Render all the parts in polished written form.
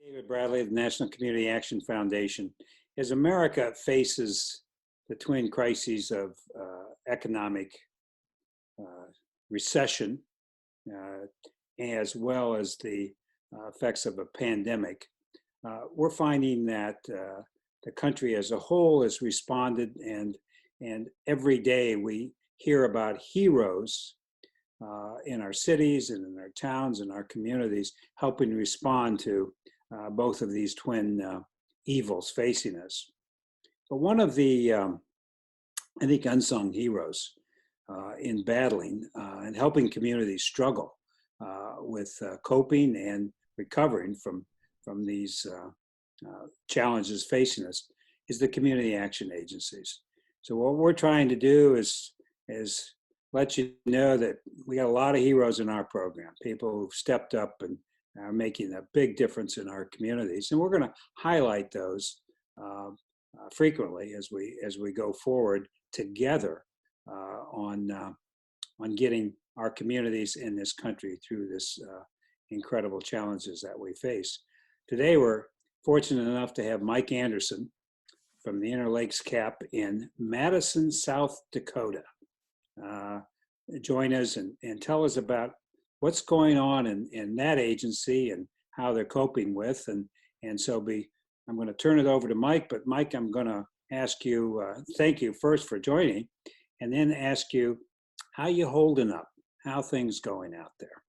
David Bradley of the National Community Action Foundation. As America faces the twin crises of economic recession, as well as the effects of a pandemic, we're finding that the country as a whole has responded, and every day we hear about heroes in our cities and in our towns and our communities helping respond to both of these twin evils facing us. But one of the, I think, unsung heroes in battling and helping communities struggle with coping and recovering from these challenges facing us is the community action agencies. So what we're trying to do is let you know that we got a lot of heroes in our program, people who've stepped up and are making a big difference in our communities, and we're going to highlight those frequently as we go forward together on getting our communities in this country through this incredible challenges that we face. Today, we're fortunate enough to have Mike Anderson from the Interlakes CAP in Madison, South Dakota, join us and tell us about what's going on in that agency and how they're coping with. And so I'm going to turn it over to Mike, but Mike, I'm going to ask you, thank you first for joining, and then ask you, how you holding up? How things going out there?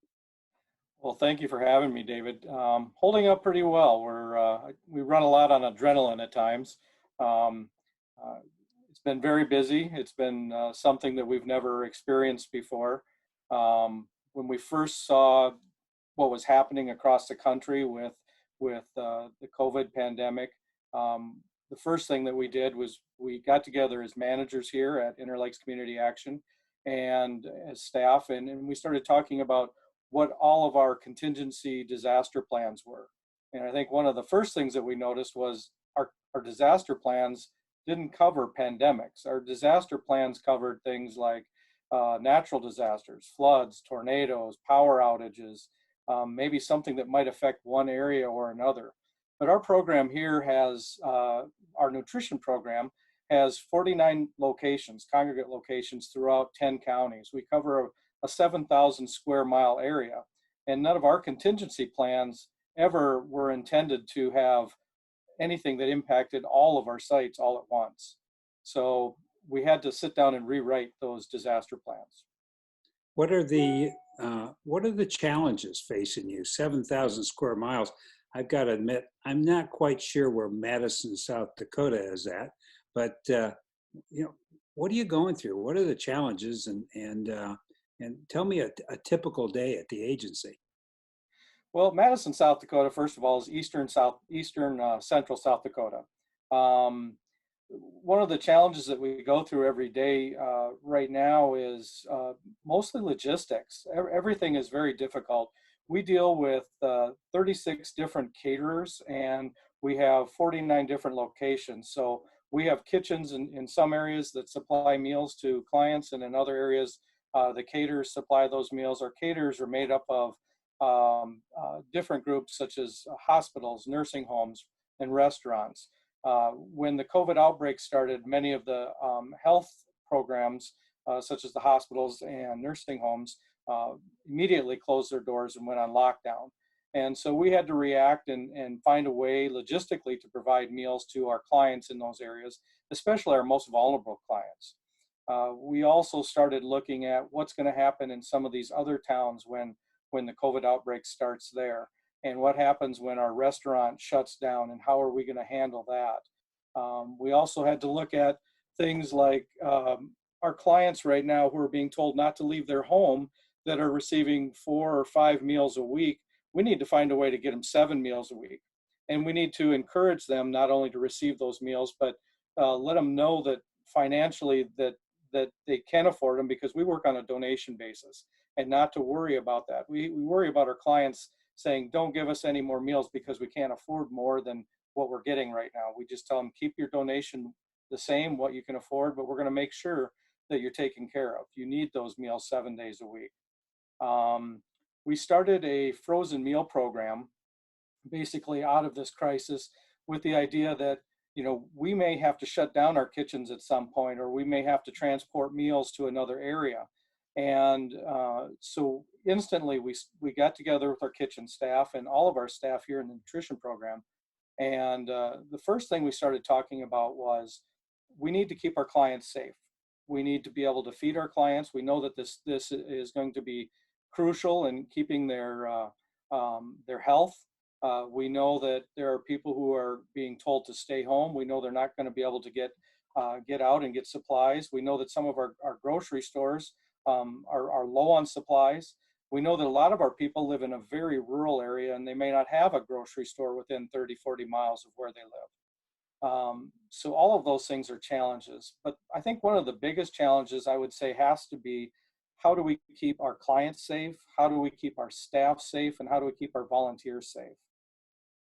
Well, thank you for having me, David. Holding up pretty well. We run a lot on adrenaline at times. It's been very busy. It's been something that we've never experienced before. When we first saw what was happening across the country with the COVID pandemic, the first thing that we did was we got together as managers here at Interlakes Community Action and as staff, and we started talking about what all of our contingency disaster plans were. And I think one of the first things that we noticed was our disaster plans didn't cover pandemics. Our disaster plans covered things like natural disasters, floods, tornadoes, power outages, maybe something that might affect one area or another. But our program here has, our nutrition program has 49 locations, congregate locations throughout 10 counties. We cover a 7,000 square mile area, and none of our contingency plans ever were intended to have anything that impacted all of our sites all at once. So we had to sit down and rewrite those disaster plans. What are the challenges facing you? 7,000 square miles. I've got to admit, I'm not quite sure where Madison, South Dakota is at, but what are you going through? What are the challenges? And tell me a typical day at the agency. Well, Madison, South Dakota, first of all, is eastern central South Dakota. One of the challenges that we go through every day right now is mostly logistics. Everything is very difficult. We deal with 36 different caterers, and we have 49 different locations. So we have kitchens in some areas that supply meals to clients, and in other areas, the caterers supply those meals. Our caterers are made up of different groups such as hospitals, nursing homes, and restaurants. When the COVID outbreak started, many of the health programs, such as the hospitals and nursing homes, immediately closed their doors and went on lockdown. And so we had to react and find a way logistically to provide meals to our clients in those areas, especially our most vulnerable clients. We also started looking at what's going to happen in some of these other towns when the COVID outbreak starts there, and what happens when our restaurant shuts down, and how are we going to handle that. We also had to look at things like our clients right now who are being told not to leave their home, that are receiving 4 or 5 meals a week. We need to find a way to get them 7 meals a week. And we need to encourage them not only to receive those meals, but let them know that financially that they can afford them, because we work on a donation basis, and not to worry about that. We worry about our clients saying, don't give us any more meals because we can't afford more than what we're getting right now. We just tell them, keep your donation the same, what you can afford, but we're going to make sure that you're taken care of. You need those meals 7 days a week. We started a frozen meal program basically out of this crisis with the idea that, we may have to shut down our kitchens at some point, or we may have to transport meals to another area. And so instantly we got together with our kitchen staff and all of our staff here in the nutrition program. And the first thing we started talking about was we need to keep our clients safe. We need to be able to feed our clients. We know that this is going to be crucial in keeping their health. We know that there are people who are being told to stay home. We know they're not going to be able to get out and get supplies. We know that some of our grocery stores are low on supplies. We know that a lot of our people live in a very rural area and they may not have a grocery store within 30, 40 miles of where they live. So all of those things are challenges. But I think one of the biggest challenges I would say has to be, how do we keep our clients safe? How do we keep our staff safe? And how do we keep our volunteers safe?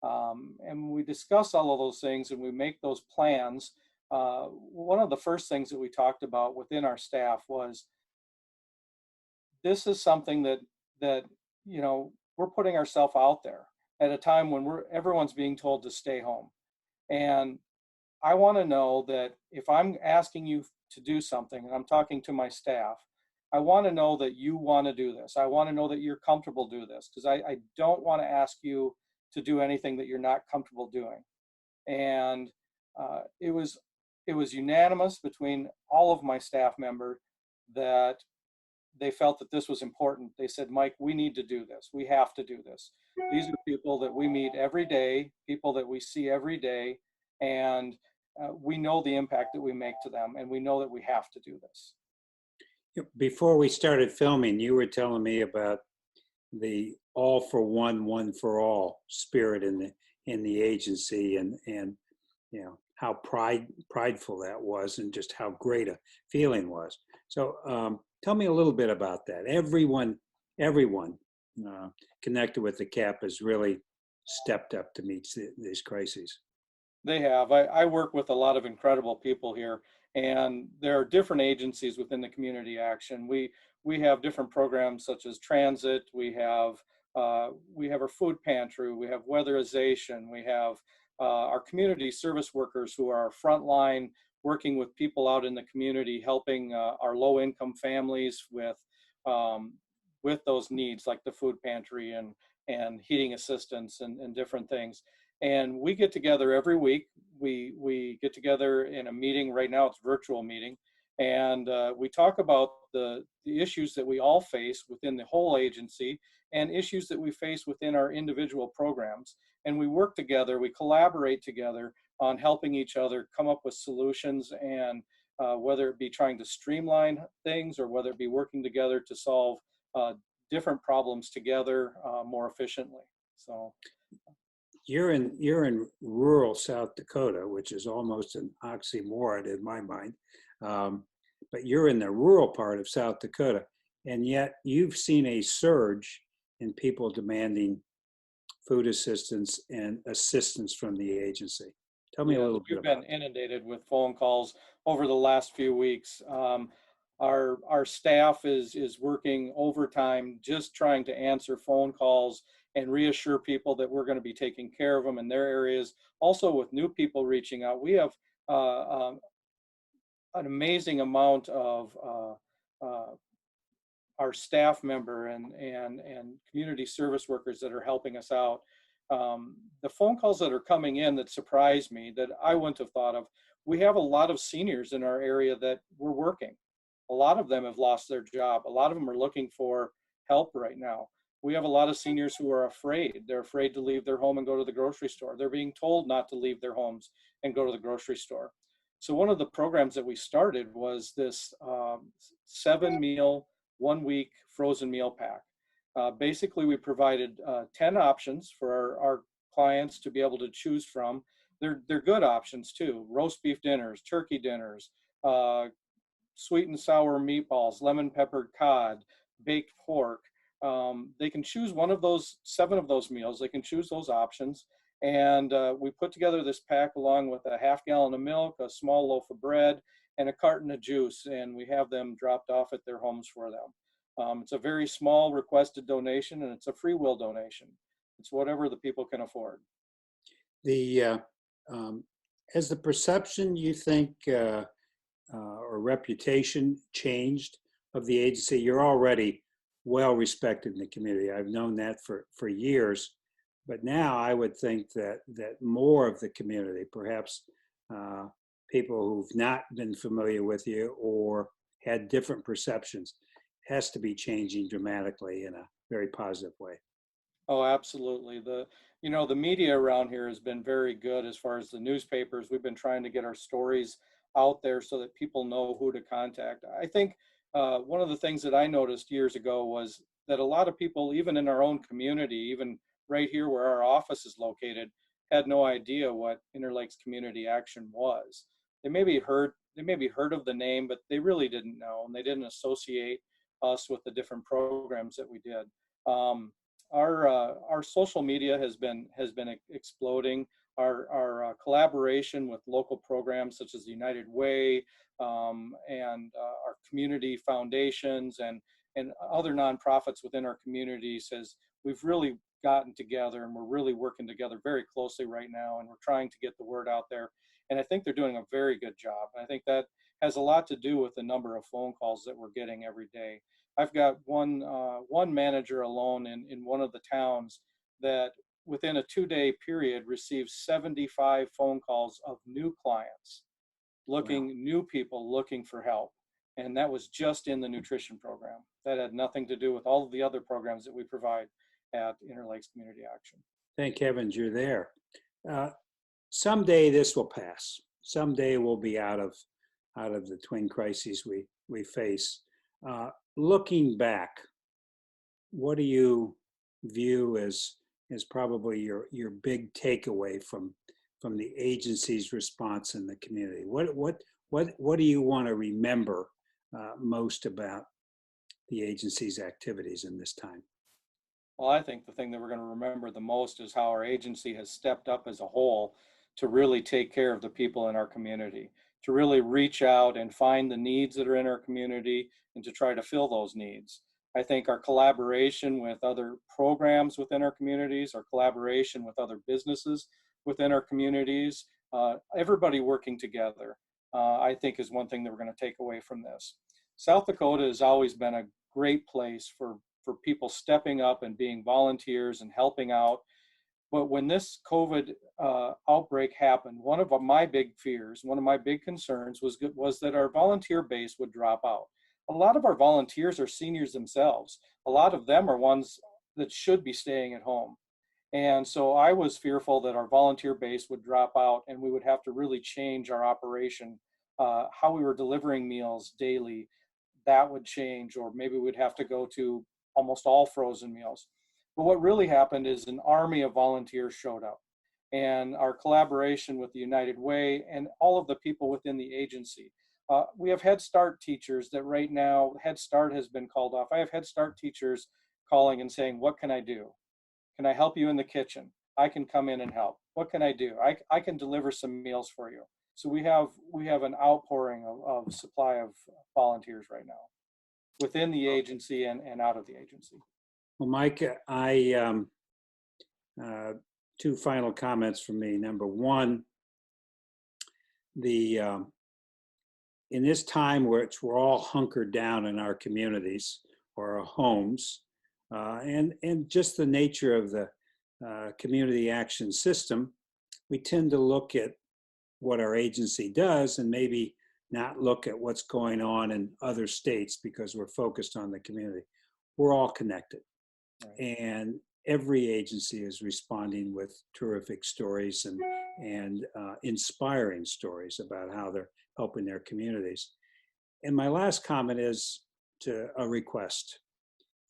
And when we discuss all of those things and we make those plans, one of the first things that we talked about within our staff was, this is something that we're putting ourselves out there at a time when everyone's being told to stay home. And I want to know that if I'm asking you to do something and I'm talking to my staff, I want to know that you want to do this. I want to know that you're comfortable doing this, because I don't want to ask you to do anything that you're not comfortable doing. And it was unanimous between all of my staff members that they felt that this was important. They said, Mike, we need to do this. We have to do this. These are people that we meet every day, people that we see every day, and we know the impact that we make to them, and we know that we have to do this. Before we started filming, you were telling me about the all for one for all spirit in the agency, and how prideful that was, and just how great a feeling was. So tell me a little bit about that. Everyone connected with the CAP has really stepped up to meet these crises. They have. I work with a lot of incredible people here, and there are different agencies within the community action. We have different programs such as transit. We have our food pantry. We have weatherization. We have our community service workers who are frontline, working with people out in the community, helping our low-income families with those needs like the food pantry and heating assistance and different things. And we get together every week. We get together in a meeting. Right now it's a virtual meeting, and we talk about the issues that we all face within the whole agency and issues that we face within our individual programs. And we work together, we collaborate together on helping each other come up with solutions, and whether it be trying to streamline things or whether it be working together to solve different problems together more efficiently. So you're in rural South Dakota, which is almost an oxymoron in my mind. But you're in the rural part of South Dakota, and yet you've seen a surge in people demanding food assistance and assistance from the agency. Tell me a little bit about it. We've been inundated with phone calls over the last few weeks. Our staff is working overtime just trying to answer phone calls and reassure people that we're going to be taking care of them in their areas. Also, with new people reaching out, we have an amazing amount of our staff member and community service workers that are helping us out. The phone calls that are coming in that surprise me, that I wouldn't have thought of, we have a lot of seniors in our area that were working. A lot of them have lost their job. A lot of them are looking for help right now. We have a lot of seniors who are afraid. They're afraid to leave their home and go to the grocery store. They're being told not to leave their homes and go to the grocery store. So one of the programs that we started was this 7-meal, 1-week frozen meal pack. Basically, we provided 10 options for our clients to be able to choose from. They're good options too: roast beef dinners, turkey dinners, sweet and sour meatballs, lemon peppered cod, baked pork. They can choose one of those 7 of those meals. They can choose those options. And we put together this pack along with a half gallon of milk, a small loaf of bread, and a carton of juice. And we have them dropped off at their homes for them. It's a very small requested donation, and it's a free will donation. It's whatever the people can afford. The um, has the perception, you think, or reputation changed of the agency? You're already well respected in the community. I've known that for years, but now I would think that more of the community, perhaps uh, people who've not been familiar with you or had different perceptions, has to be changing dramatically in a very positive way. Oh, absolutely. The media around here has been very good as far as the newspapers. We've been trying to get our stories out there so that people know who to contact. I think one of the things that I noticed years ago was that a lot of people, even in our own community, even right here where our office is located, had no idea what Interlakes Community Action was. They maybe heard of the name, but they really didn't know, and they didn't associate us with the different programs that we did. Um, our social media has been exploding. Our collaboration with local programs such as the United Way, and our community foundations and other nonprofits within our communities has we've really gotten together, and we're really working together very closely right now, and we're trying to get the word out there. And I think they're doing a very good job. And I think that has a lot to do with the number of phone calls that we're getting every day. I've got one manager alone in one of the towns that within a 2-day period receives 75 phone calls of new clients, Wow. new people looking for help. And that was just in the nutrition program. That had nothing to do with all of the other programs that we provide at Interlakes Community Action. Thank heavens you're there. Uh, Someday this will pass. Someday we'll be out of the twin crises we face. Uh, Looking back, what do you view as probably your big takeaway from the agency's response in the community? What do you want to remember most about the agency's activities in this time? Well, I think the thing that we're going to remember the most is how our agency has stepped up as a whole to really take care of the people in our community, to really reach out and find the needs that are in our community and to try to fill those needs. I think our collaboration with other programs within our communities, our collaboration with other businesses within our communities, everybody working together, I think is one thing that we're going to take away from this. South Dakota has always been a great place for people stepping up and being volunteers and helping out. But when this COVID outbreak happened, one of my big fears, one of my big concerns was that our volunteer base would drop out. A lot of our volunteers are seniors themselves. A lot of them are ones that should be staying at home. And so I was fearful that our volunteer base would drop out and we would have to really change our operation, how we were delivering meals daily, that would change, or maybe we'd have to go to almost all frozen meals. But what really happened is an army of volunteers showed up, and our collaboration with the United Way and all of the people within the agency. We have Head Start teachers that right now, Head Start has been called off. I have Head Start teachers calling and saying, what can I do? Can I help you in the kitchen? I can come in and help. What can I do? I can deliver some meals for you. So we have an outpouring of supply of volunteers right now within the agency and out of the agency. Well, Mike, I uh, two final comments from me. Number one, the in this time where we're all hunkered down in our communities or our homes, and just the nature of the community action system, we tend to look at what our agency does and maybe not look at what's going on in other states because we're focused on the community. We're all connected. Right. And every agency is responding with terrific stories and inspiring stories about how they're helping their communities. And my last comment is to a request.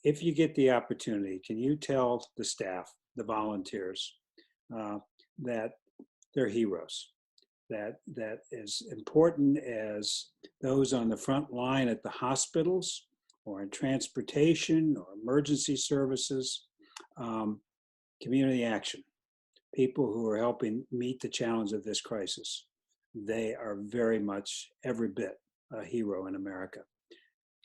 If you get the opportunity, can you tell the staff, the volunteers, uh, that they're heroes? That as important as those on the front line at the hospitals or in transportation or emergency services, um, community action, people who are helping meet the challenge of this crisis, they are very much every bit a hero in America.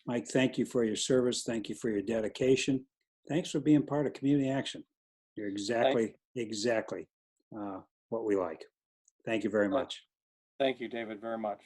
Mike, thank you for your service. Thank you for your dedication. Thanks for being part of community action. You're Thank, exactly what we like. Thank you very uh, much. thank you, David, very much.